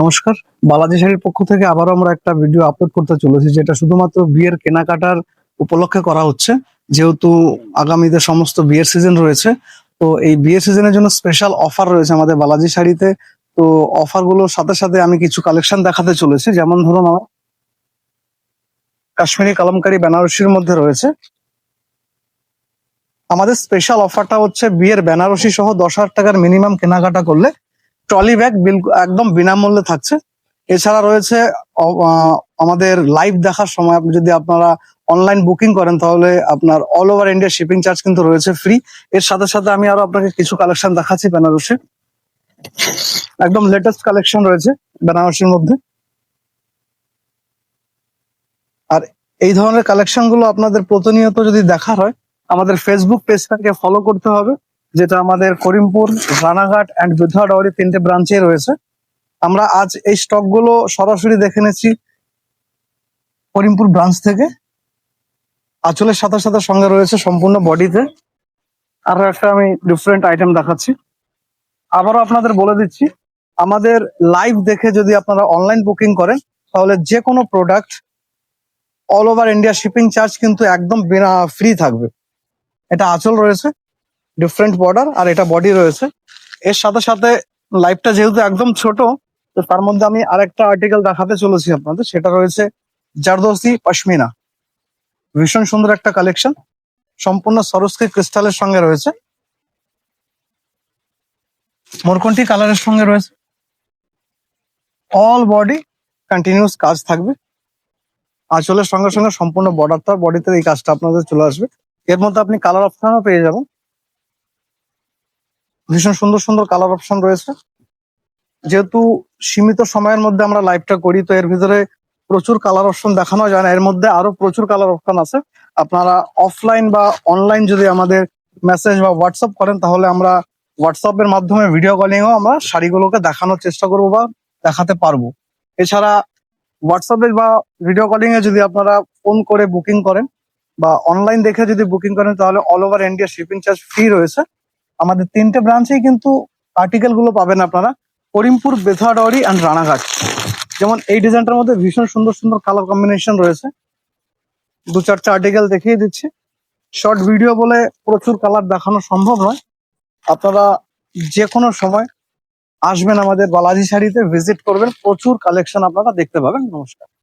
নমস্কার। বালাজি শাড়ির পক্ষ থেকে আবারও আমরা একটা ভিডিও আপলোড করতে চলেছি, যেটা শুধুমাত্র বিয়ের কেনাকাটার উপলক্ষে করা হচ্ছে। যেহেতু আগামীতে সমস্ত বিয়ের সিজন রয়েছে, তো এই বিয়ের সিজনের জন্য স্পেশাল অফার রয়েছে আমাদের বালাজি শাড়িতে। তো অফার গুলোর সাথে সাথে আমি কিছু কালেকশন দেখাতে চলেছি। যেমন ধরুন, আমার কাশ্মীরি কালামকারী বেনারসির মধ্যে রয়েছে। আমাদের স্পেশাল অফারটা হচ্ছে, বিয়ের বেনারসি সহ 10,000 টাকার মিনিমাম কেনাকাটা করলে ট্রলি ব্যাগ একদম বিনামূল্যে থাকছে। এছাড়া রয়েছে আমাদের লাইভ দেখার সময় যদি আপনারা অনলাইন বুকিং করেন, তাহলে আপনার all over India shipping charge কিন্তু রয়েছে ফ্রি। এর সাথে সাথে আমি আরো আপনাকে কিছু কালেকশন দেখাচ্ছি বেনারসি। একদম লেটেস্ট কালেকশন রয়েছে বেনারসির মধ্যে। আর এই ধরনের কালেকশন গুলো আপনাদের প্রতিনিয়ত যদি দেখা হয়, আমাদের ফেসবুক পেজটাকে ফলো করতে হবে, যেটা আমাদের করিমপুর, রানাঘাট অ্যান্ড বিধাডাওয়ারি 3টে ব্রাঞ্চে রয়েছে। আমরা আজ এই স্টক গুলো সরাসরি দেখে নিচ্ছি করিমপুর ব্রাঞ্চ থেকে। আঁচলের সাথে সাথে সঙ্গে রয়েছে সম্পূর্ণ বডিতে আরো একটা আমি ডিফারেন্ট আইটেম দেখাচ্ছি। আবারও আপনাদের বলে দিচ্ছি, আমাদের লাইভ দেখে যদি আপনারা অনলাইন বুকিং করেন, তাহলে যে কোনো product all over India shipping charge কিন্তু একদম বিনা ফ্রি থাকবে। এটা আঁচল রয়েছে, ডিফারেন্ট বর্ডার, আর এটা বডি রয়েছে। এর সাথে সাথে লাইভটা যেহেতু একদম ছোট, তো তার মধ্যে আমি আরেকটা আর্টিকেল দেখাতে চলেছি আপনাদের। সেটা রয়েছে জারদোসি পশমিনা। ভীষণ সুন্দর একটা কালেকশন, সম্পূর্ণ সরস্বতী ক্রিস্টালের সঙ্গে রয়েছে, মোরকন্টি কালারের সঙ্গে রয়েছে। অল বডি কন্টিনিউস কাজ থাকবে। আঁচলের সঙ্গে সঙ্গে সম্পূর্ণ বর্ডারটা, বডিতে এই কাজটা আপনাদের চলে আসবে। এর মধ্যে আপনি কালার অপশনও পেয়ে যাবেন। ভীষণ সুন্দর সুন্দর কালার অপশন রয়েছে। যেহেতু সীমিত সময়ের মধ্যে আমরা লাইভটা করি, তো এর ভিতরে প্রচুর কালার অপশন দেখানো যায় না। এর মধ্যে আরো প্রচুর কালার অপশন আছে। আপনারা অফলাইন বা অনলাইন যদি আমাদের মেসেজ বা হোয়াটসঅ্যাপ করেন, তাহলে আমরা হোয়াটসঅ্যাপের মাধ্যমে ভিডিও কলিংও আমরা শাড়িগুলোকে দেখানোর চেষ্টা করবো বা দেখাতে পারবো। এছাড়া হোয়াটসঅ্যাপে বা ভিডিও কলিং এ যদি আপনারা ফোন করে বুকিং করেন বা অনলাইন দেখে যদি বুকিং করেন, তাহলে all over India shipping charge free রয়েছে। আমাদের 3টে ব্রাঞ্চেই কিন্তু আর্টিকেল গুলো পাবেন আপনারা, করিমপুর, বেথাডাওয়ারি অ্যান্ড রানাঘাট। যেমন এই ডিজাইনটার মধ্যে ভীষণ সুন্দর সুন্দর কালার কম্বিনেশন রয়েছে। 2-4টা আর্টিকেল দেখিয়ে দিচ্ছি। শর্ট ভিডিও বলে প্রচুর কালার দেখানো সম্ভব নয়। আপনারা যে কোনো সময় আসবেন আমাদের বালাজি শাড়িতে, ভিজিট করবেন, প্রচুর কালেকশন আপনারা দেখতে পাবেন। নমস্কার।